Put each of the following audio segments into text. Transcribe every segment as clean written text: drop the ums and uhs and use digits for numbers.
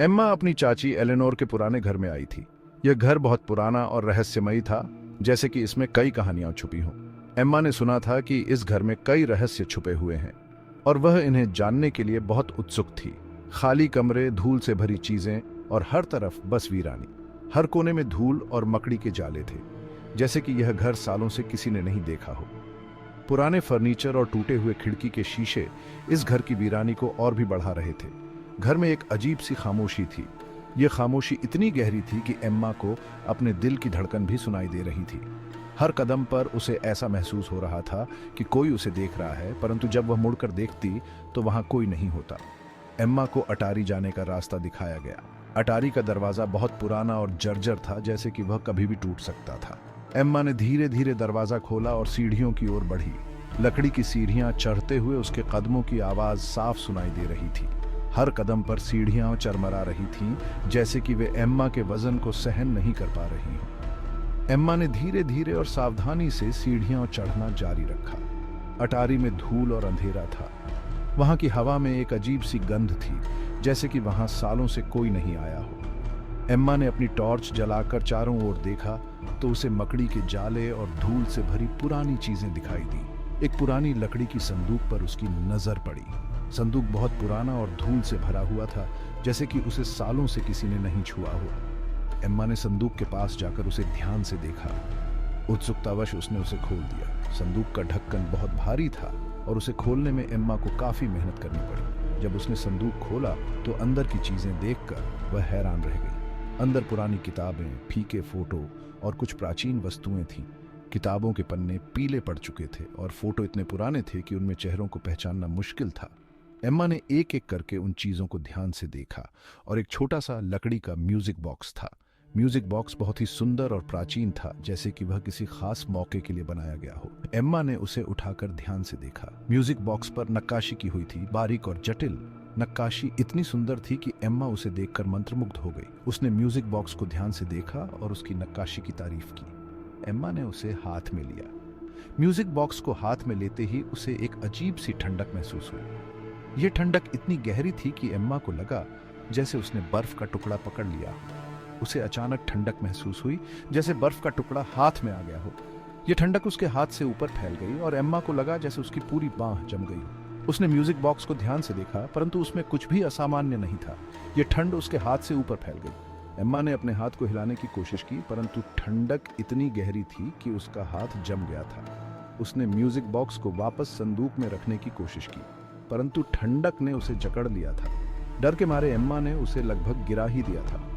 Emma अपनी चाची Eleanor के पुराने घर में आई थी। यह घर बहुत पुराना और रहस्यमयी था, जैसे कि इसमें कई कहानियां छुपी हों। एम्मा ने सुना था कि इस घर में कई रहस्य छुपे हुए हैं और वह इन्हें जानने के लिए बहुत उत्सुक थी। खाली कमरे, धूल से भरी चीजें और हर तरफ बस वीरानी। हर कोने में धूल और मकड़ी के जाले थे, जैसे कि यह घर सालों से किसी ने नहीं देखा हो। पुराने फर्नीचर और टूटे हुए खिड़की के शीशे इस घर की वीरानी को और भी बढ़ा रहे थे। घर में एक अजीब सी खामोशी थी। यह खामोशी इतनी गहरी थी कि एम्मा को अपने दिल की धड़कन भी सुनाई दे रही थी। हर कदम पर उसे ऐसा महसूस हो रहा था कि कोई उसे देख रहा है, परंतु जब वह मुड़कर देखती तो वहां कोई नहीं होता। एम्मा को अटारी जाने का रास्ता दिखाया गया। अटारी का दरवाजा बहुत पुराना और जर्जर था, जैसे कि वह कभी भी टूट सकता था। एम्मा ने धीरे धीरे दरवाजा खोला और सीढ़ियों की ओर बढ़ी। लकड़ी की सीढ़ियां चढ़ते हुए उसके कदमों की आवाज साफ सुनाई दे रही थी। हर कदम पर सीढ़ियां चरमरा रही थीं, जैसे कि वे एम्मा के वजन को सहन नहीं कर पा रही हों। एम्मा ने धीरे धीरे और सावधानी से सीढ़ियां चढ़ना जारी रखा। अटारी में धूल और अंधेरा था। वहां की हवा में एक अजीब सी गंध थी, जैसे कि वहां सालों से कोई नहीं आया हो। एम्मा ने अपनी टॉर्च जलाकर चारों ओर देखा तो उसे मकड़ी के जाले और धूल से भरी पुरानी चीजें दिखाई दी। एक पुरानी लकड़ी की संदूक पर उसकी नजर पड़ी। संदूक बहुत पुराना और धूल से भरा हुआ था, जैसे कि उसे सालों से किसी ने नहीं छुआ हो। एम्मा ने संदूक के पास जाकर उसे ध्यान से देखा। उत्सुकतावश उसने उसे खोल दिया। संदूक का ढक्कन बहुत भारी था और उसे खोलने में एम्मा को काफी मेहनत करनी पड़ी। जब उसने संदूक खोला तो अंदर की चीजें देखकर वह हैरान रह गई। अंदर पुरानी किताबें, फीके फोटो और कुछ प्राचीन वस्तुएं थीं। किताबों के पन्ने पीले पड़ चुके थे और फोटो इतने पुराने थे कि उनमें चेहरों को पहचानना मुश्किल था। एम्मा ने एक एक करके उन चीजों को ध्यान से देखा और एक छोटा सा लकड़ी का म्यूजिक बॉक्स था। म्यूजिक बॉक्स बहुत ही सुंदर और प्राचीन था, जैसे कि वह किसी खास मौके के लिए बनाया गया हो। एम्मा ने उसे उठाकर ध्यान से देखा। म्यूजिक बॉक्स पर नक्काशी की हुई थी, बारीक और जटिल। नक्काशी इतनी सुंदर थी कि एम्मा उसे देखकर मंत्रमुग्ध हो गई। उसने म्यूजिक बॉक्स को ध्यान से देखा और उसकी नक्काशी की तारीफ की। एम्मा ने उसे हाथ में लिया। म्यूजिक बॉक्स को हाथ में लेते ही उसे एक अजीब सी ठंडक महसूस हुई। यह ठंडक इतनी गहरी थी कि एम्मा को लगा जैसे उसने बर्फ का टुकड़ा पकड़ लिया। उसे अचानक ठंडक महसूस हुई, जैसे बर्फ का टुकड़ा हाथ में आ गया हो। यह ठंडक उसके हाथ से ऊपर फैल गई और एम्मा को लगा जैसे उसकी पूरी बांह जम गई हो। उसने म्यूजिक बॉक्स को ध्यान से देखा, परंतु उसमें कुछ भी असामान्य नहीं था। यह ठंड उसके हाथ से ऊपर फैल गई। एम्मा ने अपने हाथ को हिलाने की कोशिश की, परंतु ठंडक इतनी गहरी थी कि उसका हाथ जम गया था। उसने म्यूजिक बॉक्स को वापस संदूक में रखने की कोशिश की, परंतु ठंडक ने उसे जकड़ लिया था। डर के मारे एम्मा ने उसे लगभग गिरा ही दिया था।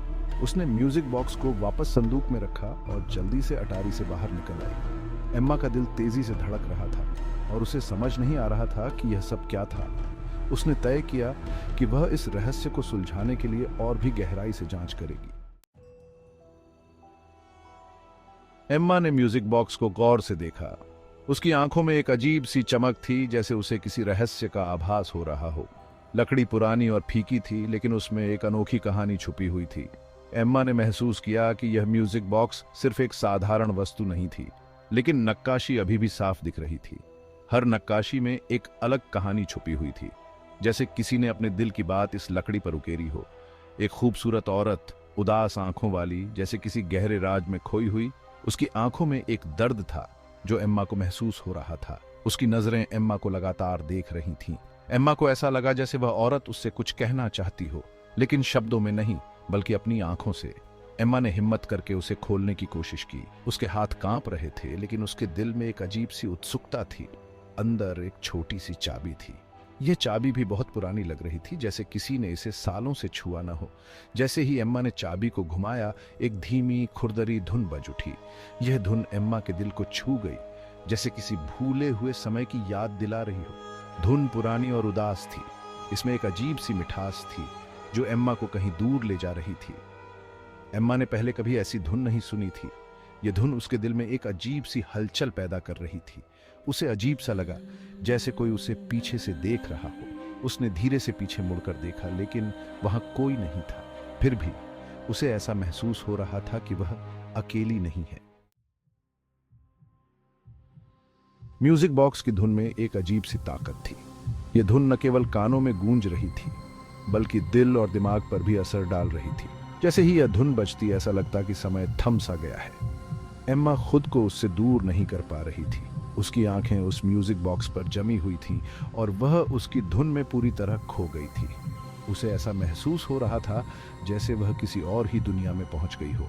उसने म्यूजिक बॉक्स को वापस संदूक में रखा और जल्दी से अटारी से बाहर निकल आई। एम्मा का दिल तेजी से धड़क रहा था और उसे समझ नहीं आ रहा था कि यह सब क्या था। उसने तय किया कि वह इस रहस्य को सुलझाने के लिए और भी गहराई से जांच करेगी। एम्मा ने म्यूजिक बॉक्स को गौर से देखा। उसकी आंखों में एक अजीब सी चमक थी, जैसे उसे किसी रहस्य का आभास हो रहा हो। लकड़ी पुरानी और फीकी थी, लेकिन उसमें एक अनोखी कहानी छुपी हुई थी। एम्मा ने महसूस किया कि यह म्यूजिक बॉक्स सिर्फ एक साधारण वस्तु नहीं थी, लेकिन नक्काशी अभी भी साफ दिख रही थी। हर नक्काशी में एक अलग कहानी छुपी हुई थी, जैसे किसी ने अपने दिल की बात इस लकड़ी पर उकेरी हो। एक खूबसूरत औरत, उदास आंखों वाली, जैसे किसी गहरे राज में खोई हुई। उसकी आंखों में एक दर्द था जो एम्मा को महसूस हो रहा था। उसकी नजरें एम्मा को लगातार देख रही थीं। एम्मा को ऐसा लगा जैसे वह औरत उससे कुछ कहना चाहती हो, लेकिन शब्दों में नहीं, बल्कि अपनी आंखों से। एम्मा ने हिम्मत करके उसे खोलने की कोशिश की। उसके हाथ कांप रहे थे, लेकिन उसके दिल में एक अजीब सी उत्सुकता थी। अंदर एक छोटी सी चाबी थी। यह चाबी भी बहुत पुरानी लग रही थी, जैसे किसी ने इसे सालों से छुआ न हो। जैसे ही एम्मा ने चाबी को घुमाया, एक धीमी खुरदरी धुन बज उठी। यह धुन एम्मा के दिल को छू गई, जैसे किसी भूले हुए समय की याद दिला रही हो। धुन पुरानी और उदास थी। इसमें एक अजीब सी मिठास थी जो एम्मा को कहीं दूर ले जा रही थी। एम्मा ने पहले कभी ऐसी धुन नहीं सुनी थी। यह धुन उसके दिल में एक अजीब सी हलचल पैदा कर रही थी। उसे अजीब सा लगा, जैसे कोई उसे पीछे से देख रहा हो। उसने धीरे से पीछे मुड़कर देखा, लेकिन वहां कोई नहीं था। फिर भी उसे ऐसा महसूस हो रहा था कि वह अकेली नहीं है। म्यूजिक बॉक्स की धुन में एक अजीब सी ताकत थी। यह धुन न केवल कानों में गूंज रही थी, बल्कि दिल और दिमाग पर भी असर डाल रही थी। जैसे ही यह धुन बजती ऐसा लगता कि समय थम सा गया है। एम्मा खुद को उससे दूर नहीं कर पा रही थी। उसकी आंखें उस म्यूजिक बॉक्स पर जमी हुई थीं और वह उसकी धुन में पूरी तरह खो गई थी। उसे ऐसा महसूस हो रहा था जैसे वह किसी और ही दुनिया में पहुंच गई हो।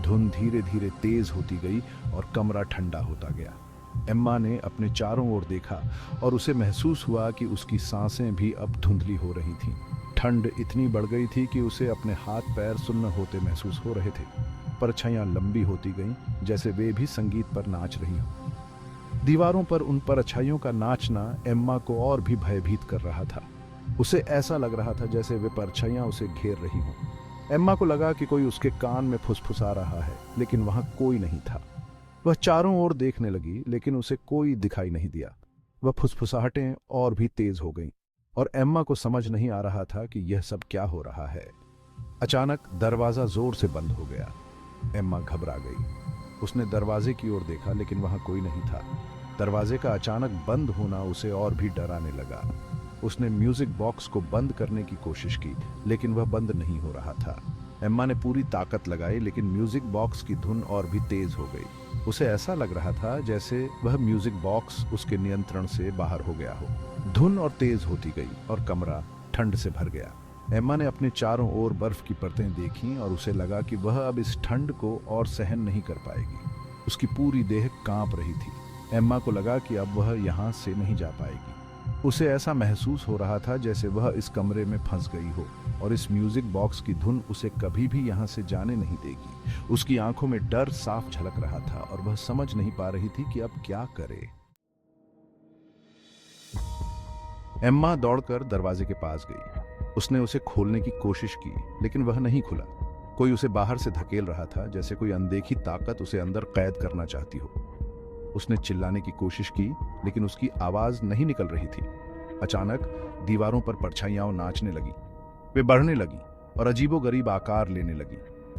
धुन धीरे धीरे तेज होती गई और कमरा ठंडा होता गया। एम्मा ने अपने चारों ओर देखा और उसे महसूस हुआ कि उसकी सांसें भी अब धुंधली हो रही थीं। ठंड इतनी बढ़ गई थी कि उसे अपने हाथ पैर सुन्न होते महसूस हो रहे थे। परछाइयां लंबी होती गईं, जैसे वे भी संगीत पर नाच रही हों। दीवारों पर उन परछाइयों का नाचना एम्मा को और भी भयभीत कर रहा था। उसे ऐसा लग रहा था जैसे वे परछाइयां उसे घेर रही हों। एम्मा को लगा कि कोई उसके कान में फुसफुसा रहा है, लेकिन वहां कोई नहीं था। वह चारों ओर देखने लगी, लेकिन उसे कोई दिखाई नहीं दिया। वह फुसफुसाहटें और भी तेज हो गईं और एम्मा को समझ नहीं आ रहा था कि यह सब क्या हो रहा है। अचानक दरवाजा जोर से बंद हो गया। एम्मा घबरा गई। उसने दरवाजे की ओर देखा, लेकिन वहां कोई नहीं था। दरवाजे का अचानक बंद होना उसे और भी डराने लगा। उसने म्यूजिक बॉक्स को बंद करने की कोशिश की, लेकिन वह बंद नहीं हो रहा था। एम्मा ने पूरी ताकत लगाई, लेकिन म्यूजिक बॉक्स की धुन और भी तेज हो गई। उसे ऐसा लग रहा था जैसे वह म्यूजिक बॉक्स उसके नियंत्रण से बाहर हो गया हो। धुन और तेज होती गई और कमरा ठंड से भर गया। एम्मा ने अपने चारों ओर बर्फ की परतें देखीं और उसे लगा कि वह अब इस ठंड को और सहन नहीं कर पाएगी। उसकी पूरी देह कांप रही थी। एम्मा को लगा कि अब वह यहाँ से नहीं जा पाएगी। उसे ऐसा महसूस हो रहा था जैसे वह इस कमरे में फंस गई हो और इस म्यूजिक बॉक्स की धुन उसे कभी भी यहाँ से जाने नहीं देगी। उसकी आंखों में डर साफ झलक रहा था और वह समझ नहीं पा रही थी कि अब क्या करे। एम्मा दौड़कर दरवाजे के पास गई। उसने उसे खोलने की कोशिश की, लेकिन वह नहीं खुला। कोई उसे बाहर से धकेल रहा था, जैसे कोई अनदेखी ताकत उसे अंदर कैद करना चाहती हो। उसने चिल्लाने की कोशिश की, लेकिन उसकी आवाज नहीं निकल रही थी। अचानक दीवारों पर परछाइयां नाचने लगी। वे बढ़ने लगी और अजीबोगरीब आकार लेने लगी।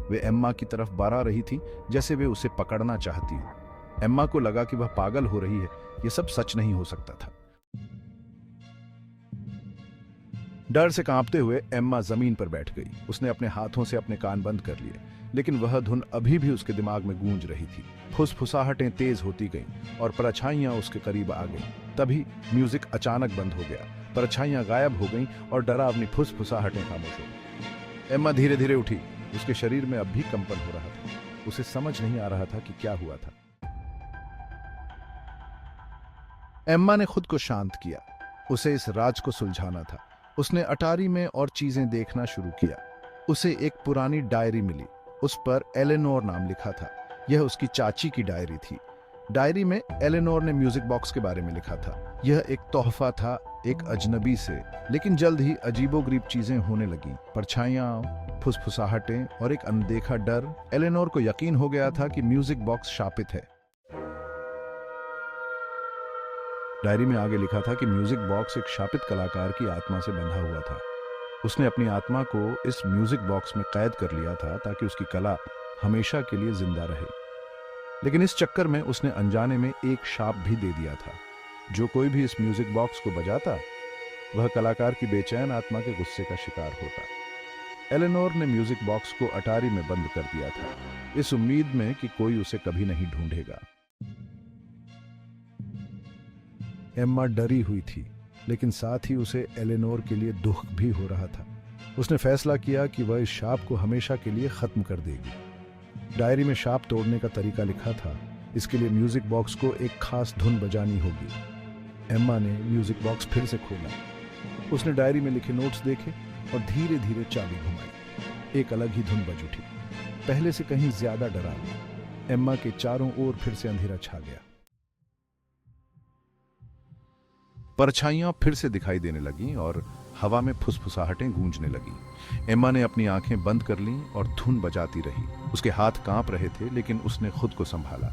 वे एम्मा की तरफ बढ़ रही थी, जैसे वे उसे पकड़ना चाहती हो। एम्मा को लगा कि वह पागल हो रही है। यह सब सच नहीं हो सकता था। डर से कांपते हुए एम्मा जमीन पर बैठ गई। उसने अपने हाथों से अपने कान बंद कर लिए, लेकिन वह धुन अभी भी उसके दिमाग में गूंज रही थी। फुसफुसाहटें तेज होती गईं और परछाइयां उसके करीब आ गईं। तभी म्यूजिक अचानक बंद हो गया। परछाइयां गायब हो गईं और डरावनी फुसफुसाहटें खामोश हो गईं। एम्मा धीरे धीरे उठी। उसके शरीर में अब भी कंपन हो रहा था। उसे समझ नहीं आ रहा था कि क्या हुआ था। एम्मा ने खुद को शांत किया। उसे इस राज को सुलझाना था। उसने अटारी में और चीजें देखना शुरू किया। उसे एक पुरानी डायरी मिली। उस पर एलेनोर नाम लिखा था। यह उसकी चाची की डायरी थी। डायरी में एलेनोर ने म्यूजिक बॉक्स के बारे में लिखा था। यह एक तोहफा था, एक अजनबी से। लेकिन जल्द ही अजीबोगरीब चीजें होने लगी। परछाइयां, फुसफुसाहटें और एक अनदेखा डर। एलेनोर को यकीन हो गया था कि म्यूजिक बॉक्स शापित है। डायरी में आगे लिखा था कि म्यूजिक बॉक्स एक शापित कलाकार की आत्मा से बंधा हुआ था। उसने अपनी आत्मा को इस म्यूजिक बॉक्स में कैद कर लिया था ताकि उसकी कला हमेशा के लिए जिंदा रहे। लेकिन इस चक्कर में उसने अनजाने में एक शाप भी दे दिया था। जो कोई भी इस म्यूजिक बॉक्स को बजाता, वह कलाकार की बेचैन आत्मा के गुस्से का शिकार होता। एलेनोर ने म्यूजिक बॉक्स को अटारी में बंद कर दिया था, इस उम्मीद में कि कोई उसे कभी नहीं ढूंढेगा। एम्मा डरी हुई थी, लेकिन साथ ही उसे एलेनोर के लिए दुख भी हो रहा था। उसने फैसला किया कि वह इस शाप को हमेशा के लिए खत्म कर देगी। डायरी में शाप तोड़ने का तरीका लिखा था। इसके लिए म्यूजिक बॉक्स को एक खास धुन बजानी होगी। एम्मा ने म्यूजिक बॉक्स फिर से खोला। उसने डायरी में लिखे नोट्स देखे और धीरे धीरे चाबी घुमाई। एक अलग ही धुन बज उठी, पहले से कहीं ज्यादा डरावनी। एम्मा के चारों ओर फिर से अंधेरा छा गया। परछाइयां फिर से दिखाई देने लगीं और हवा में फुसफुसाहटें गूंजने लगीं। एम्मा ने अपनी आंखें बंद कर लीं और धुन बजाती रही। उसके हाथ कांप रहे थे, लेकिन उसने खुद को संभाला।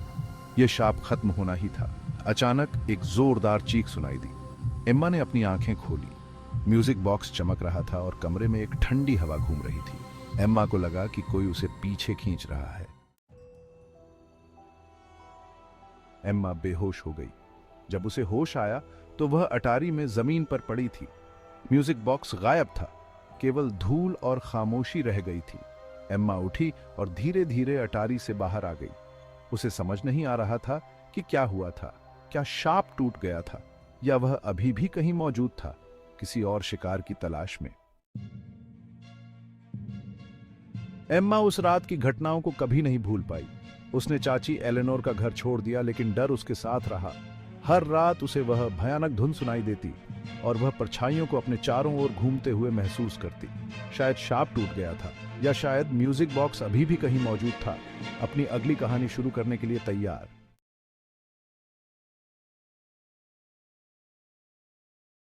यह शाप खत्म होना ही था। अचानक एक जोरदार चीख सुनाई दी। एम्मा ने अपनी आंखें खोली। म्यूजिक बॉक्स चमक रहा था और कमरे में एक ठंडी हवा घूम रही थी। एम्मा को लगा कि कोई उसे पीछे खींच रहा है। एम्मा बेहोश हो गई। जब उसे होश आया तो वह अटारी में जमीन पर पड़ी थी। म्यूजिक बॉक्स गायब था। केवल धूल और खामोशी रह गई थी। एम्मा उठी और धीरे धीरे अटारी से बाहर आ गई। उसे समझ नहीं आ रहा था कि क्या हुआ था। क्या शाप टूट गया था या वह अभी भी कहीं मौजूद था, किसी और शिकार की तलाश में। एम्मा उस रात की घटनाओं को कभी नहीं भूल पाई। उसने चाची एलेनोर का घर छोड़ दिया, लेकिन डर उसके साथ रहा। हर रात उसे वह भयानक धुन सुनाई देती और वह परछाइयों को अपने चारों ओर घूमते हुए महसूस करती। शायद शाप टूट गया था या शायद म्यूजिक बॉक्स अभी भी कहीं मौजूद था, अपनी अगली कहानी शुरू करने के लिए तैयार।